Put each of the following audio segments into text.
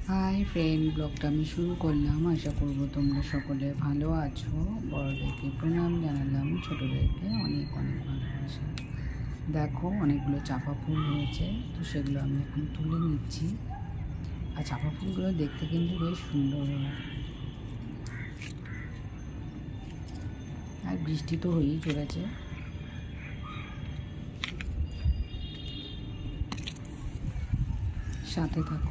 Hi friend, ব্লগটা আমি শুরু করলাম। আশা করব তোমরা সকলে ভালো আছো। বড়দেরকে প্রণাম জানালাম, ছোটদেরকে অনেক অনেক ভালোবাসা। দেখো, অনেকগুলো চাপা ফুল হয়েছে, তো সেগুলো আমি এখন তুলে নিচ্ছি। আর চাপা ফুলগুলো দেখতে কিন্তু বেশ সুন্দর হয়। আর বৃষ্টি তো হয়েই চলেছে। সাথে থাকো।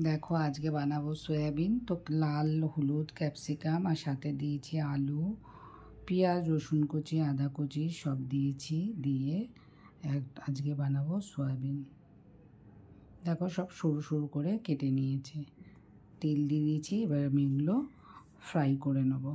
দেখো, আজকে বানাবো সয়াবিন। তো লাল, হলুদ, ক্যাপসিকাম আর সাথে দিয়েছি আলু, পেঁয়াজ, রসুন কুচি, আদা কুচি সব দিয়েছি। দিয়ে আজকে বানাবো সয়াবিন। দেখো, সব সরু সরু করে কেটে নিয়েছি, তেল দিয়ে দিয়েছি। এবার আমি এগুলো ফ্রাই করে নেব।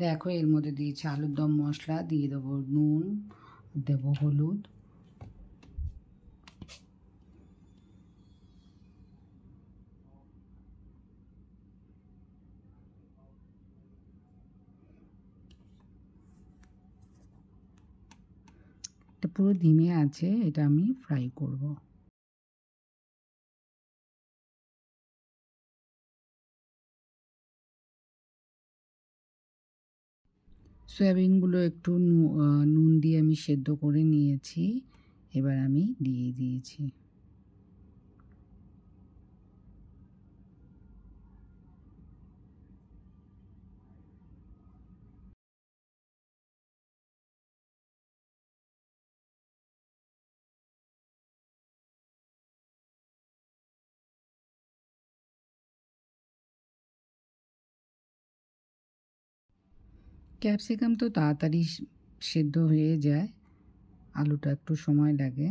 দেখো, এর মধ্যে দিয়েছি আলুর দম মশলা, দিয়ে দেবো নুন, দেবো হলুদ, এটা পুরো ধিমে আছে, এটা আমি ফ্রাই করব। সয়াবিনগুলো একটু নুন দিয়ে আমি সেদ্ধ করে নিয়েছি, এবার আমি দিয়ে দিয়েছি। ক্যাপসিকাম তো তাড়াতাড়ি সেদ্ধ হয়ে যায়, আলুটা একটু সময় লাগে।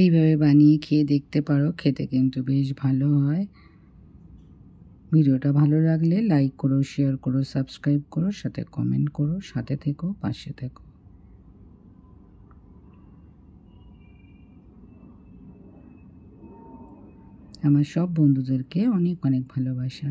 এইভাবে বানিয়ে খেয়ে দেখতে পারো, খেতে কিন্তু বেশ ভালো হয়। ভিডিওটা ভালো লাগলে লাইক করো, শেয়ার করো, সাবস্ক্রাইব করো, সাথে কমেন্ট করো, সাথে থেকো, পাশে থেকো। আমার সব বন্ধুদেরকে অনেক অনেক ভালোবাসা।